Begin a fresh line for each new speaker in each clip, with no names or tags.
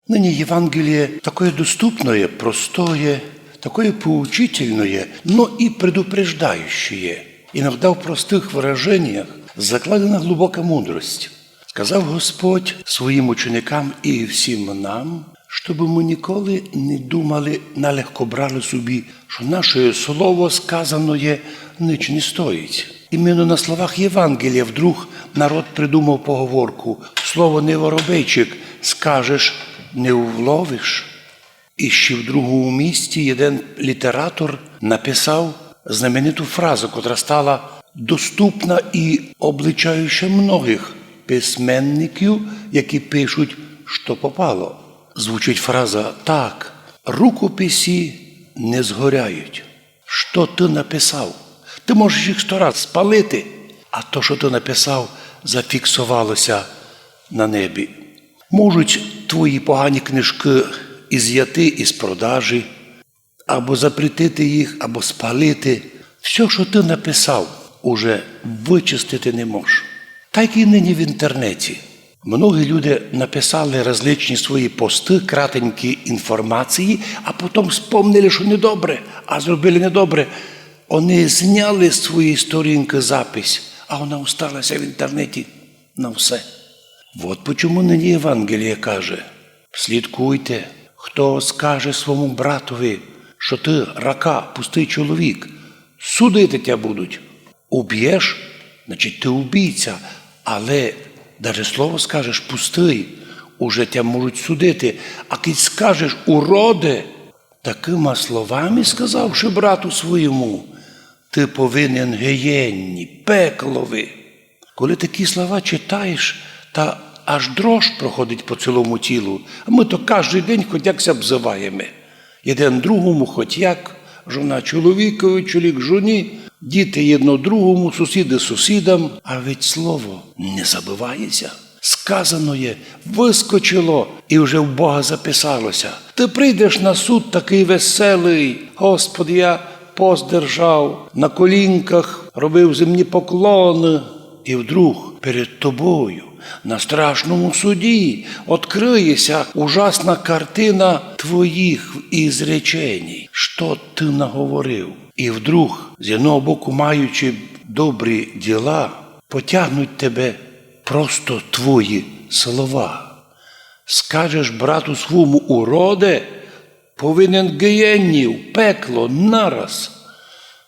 Ныне Евангелие такое доступное, простое, такое поучительное, но и предупреждающее. Иногда в простых выражениях закладена глибока мудрость. Сказав Господь своїм ученикам і всім нам, щоб ми ніколи не думали, налегко брали собі, що наше слово сказаное ніч не стоїть. Іменно на словах Євангелія вдруг народ придумав поговорку «Слово не воробейчик, скажеш, не вловиш». І ще в другому місті один літератор написав знамениту фразу, котра стала доступна і обличаюча многих письменників, які пишуть, що попало. Звучить фраза так: рукописи не згоряють. Що ти написав? Ти можеш їх 100 раз спалити, а то, що ти написав, зафіксувалося на небі. Можуть твої погані книжки із'яти із продажі, або запретити їх, або спалити. Все, що ти написав, уже вичистити не можеш. Так і нині в інтернеті. Многі люди написали различні свої пости, кратенькі інформації, а потім спомнили, що недобре, а зробили недобре. Вони зняли з своєї сторінки запись, а вона осталася в інтернеті на все. От чому нині Євангеліє каже: слідкуйте, хто скаже своєму братові, що ти рака, пустий чоловік, судити тебе будуть. Уб'єш, значить ти убійця, але навіть слово скажеш пустий, уже тебе можуть судити. А коли скажеш уроде, такими словами сказавши брату своєму, ти повинен гієнні, пеклові. Коли такі слова читаєш, та аж дрож проходить по цілому тілу. А ми то кожен день хоч якся обзиваємо. Один другому хоч як, жона чоловікові, чоловік жоні, діти одно другому, сусіди сусідам. А ведь слово не забувається. Сказано є, вискочило і вже в Бога записалося. Ти прийдеш на суд такий веселий: Господи, я пост держав, на колінках робив земні поклони. І вдруг перед тобою на страшному суді відкриється ужасна картина твоїх ізречень, що ти наговорив. І вдруг, з одного боку маючи добрі діла, потягнуть тебе просто твої слова. Скажеш брату своєму уроде, повинен гієнні, в пекло, нараз.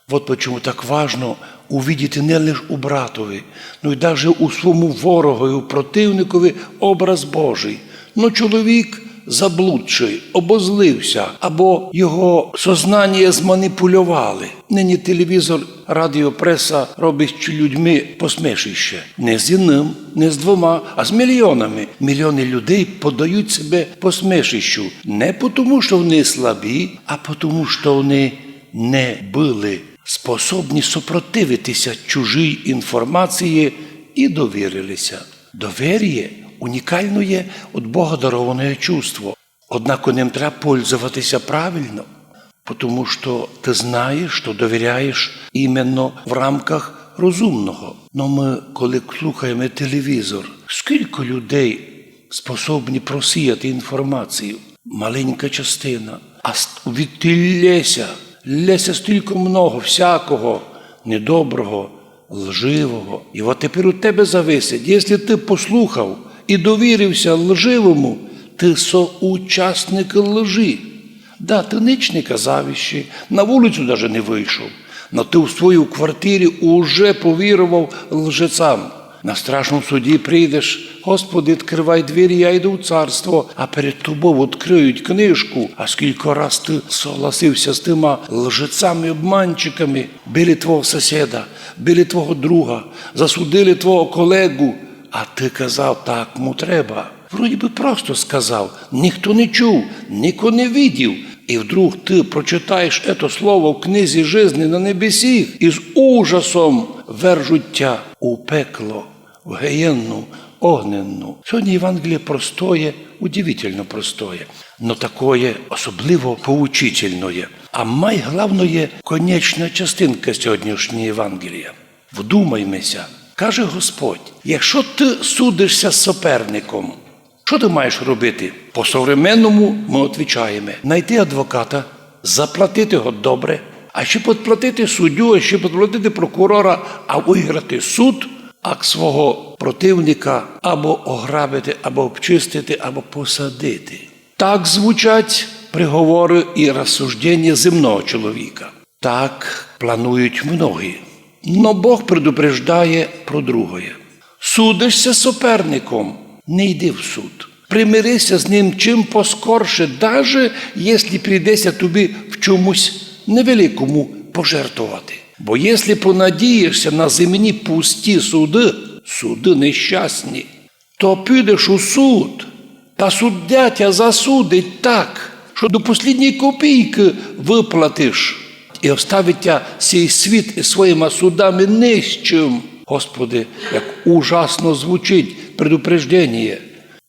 Вот чому так важно увидіти не лише у братові, но й навіть у своєму ворогові, у противникові образ Божий. Но чоловік заблудший, обозлився, або його сознання зманіпулювали. Нині телевізор, радіо, преса робить людьми посмішище. Не з одним, не з двома, а з мільйонами. Мільйони людей подають себе посмішищу. Не тому, що вони слабі, а тому, що вони не були способні супротивитися чужій інформації і довірилися. Довір'я унікальне від Бога дароване чувство. Однак ним треба пользуватися правильно, тому що ти знаєш, що довіряєш іменно в рамках розумного. Но ми, коли слухаємо телевізор, скільки людей способні просіяти інформацію? Маленька частина. А лється стільки много всякого недоброго, лживого. І от тепер у тебе зависить. Якщо ти послухав і довірився лживому, ти соучасник лжи. Да, ти ніч не казав ще, на вулицю навіть не вийшов, но ти в своїй квартирі уже повірував лжецам. На страшному суді прийдеш: Господи, відкривай двері, я йду в царство. А перед тобою відкриють книжку, а скільки раз ти согласився з тими лжецами, обманчиками, били твого сусіда, били твого друга, засудили твого колегу, а ти казав, так му треба. Вроді би просто сказав, ніхто не чув, ніхто не видів. І вдруг ти прочитаєш це слово в книзі жизни на небесі і з ужасом вержуття у пекло, в гієнну, огненну. Сьогодні Євангеліє простое, удивительно простое, но такое особливо поучительное. А найголовніше конечна частинка сьогоднішнього Євангелія. Вдумаймося, каже Господь: якщо ти судишся з суперником, Що ти маєш робити? По-современному ми відповідаємо. Найти адвоката, заплатити його добре, а ще підплатити суддю, а ще підплатити прокурора, а виграти суд, а свого противника або ограбити, або обчистити, або посадити. Так звучать приговори і розсуждення земного чоловіка. Так планують многі. Но Бог предупреждає про другое. Судишся з суперником, не йди в суд. Примирися з ним чим поскорше, навіть якщо прийдеться тобі в чомусь невеликому пожертвувати. Бо якщо понадієшся на земні пусті суди нещасні, то підеш у суд, та суддя тя засудить так, що до останньої копійки виплатиш і оставить тя сей світ із своїми судами нищим. Господи, як ужасно звучить предупреждення.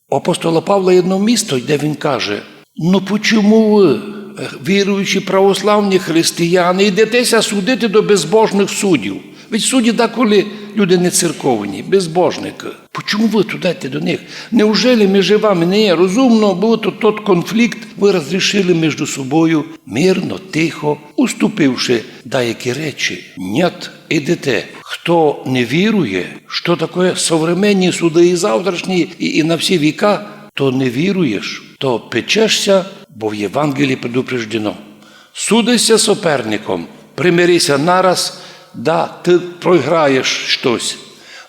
У апостола Павла є одне місто, де він каже: «Ну почому ви, віруючі православні християни, йдетеся судити до безбожних суддів? Ведь судді деколи люди не церковні, безбожники. Почому ви туди йдете до них? Неужели між вами не є розумно, бо тот конфлікт ви розрішили між собою мирно, тихо, уступивши деякі речі? Нет, ідете. Хто не вірує, що таке современні суди і завтрашні, і на всі віка, то не віруєш, то печешся, бо в Євангелії предупреждено. Судися з суперником, примирися нараз, да, ти програєш щось,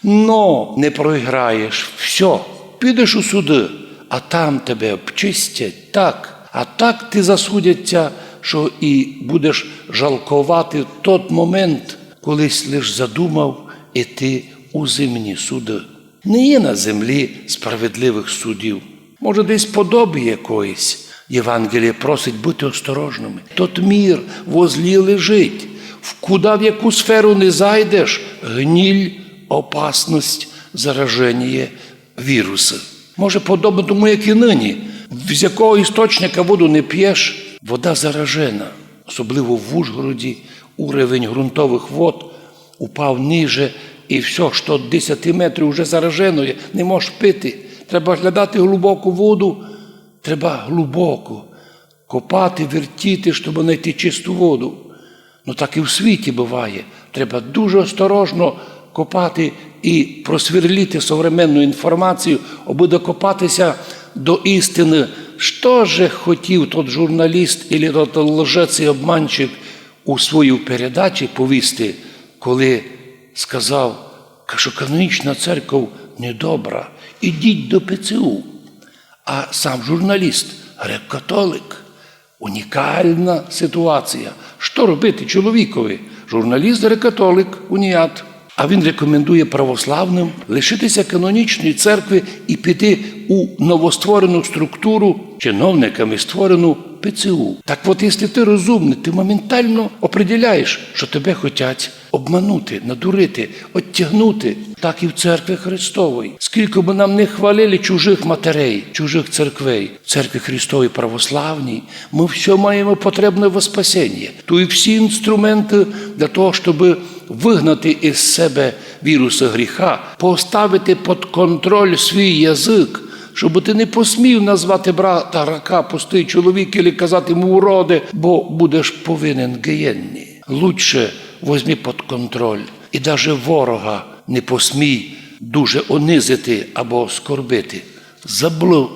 но не програєш все. Підеш у суди, а там тебе обчистять так, а так ти засудяться, що і будеш жалкувати той момент, колись лиш задумав іти у земні суди. Не є на землі справедливих судів. Може, десь подоби якоїсь. Євангеліє просить бути осторожними. Тот мір возлі лежить. В яку сферу не зайдеш, гніль, опасність, зараження, віруси. Може, подобно тому, як і нині. З якого істочника воду не п'єш, вода заражена. Особливо в Ужгороді уровень ґрунтових вод упав ниже, і все, що 10 метрів вже заражено, не можеш пити. Треба глядати глибоку воду, треба глибоко копати, вертіти, щоб знайти чисту воду. Ну так і в світі буває. Треба дуже осторожно копати і просверліти современну інформацію, аби докопатися до істини. Що же хотів тот журналіст або тот лжець і обманщик у своїй передачі повісти, коли сказав, що канонічна церква недобра, ідіть до ПЦУ. А сам журналіст, грек-католик. Унікальна ситуація. Що робити чоловікові? Журналіст, грек-католик, уніат. А він рекомендує православним лишитися канонічної церкви і піти у новостворену структуру, чиновниками створену ПЦУ. Так от, якщо ти розумний, ти моментально определяєш, що тебе хочуть обманути, надурити, оттягнути. Так і в церкві Христовій. Скільки б нам не хвалили чужих матерей, чужих церквей, в церкві Христовій православній, ми все маємо потребне во спасіння. То і всі інструменти для того, щоб вигнати із себе віруси гріха, поставити під контроль свій язик, щоб ти не посмів назвати брата рака пустий чоловік і казати йому уроди, бо будеш повинен гієнні. Лучше візьми під контроль і навіть ворога не посмій дуже онизити або оскорбити.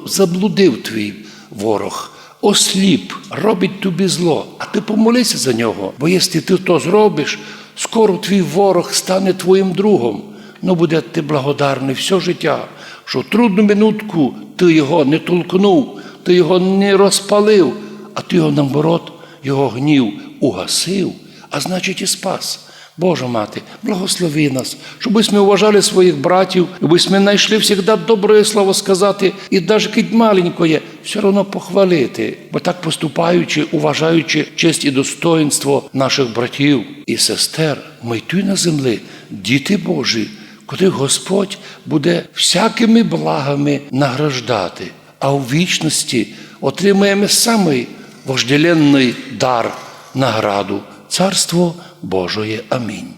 Заблудив твій ворог, осліп, робить тобі зло, а ти помолися за нього, бо якщо ти то зробиш, скоро твій ворог стане твоїм другом. Ну, буде ти благодарний все життя, що в трудну минутку ти його не толкнув, ти його не розпалив, а ти його, наоборот, його гнів угасив, а значить і спас. Боже Мати, благослови нас, щоб ми вважали своїх братів, щоб ми знайшли завжди добре слово сказати і навіть кить маленькое, все одно похвалити, бо так поступаючи, уважаючи честь і достоинство наших братів і сестер, ми тут на землі, діти Божі, котрих Господь буде всякими благами награждати, а у вічності отримаємо самий вожделенний дар, награду, Царство Божоє. Амінь.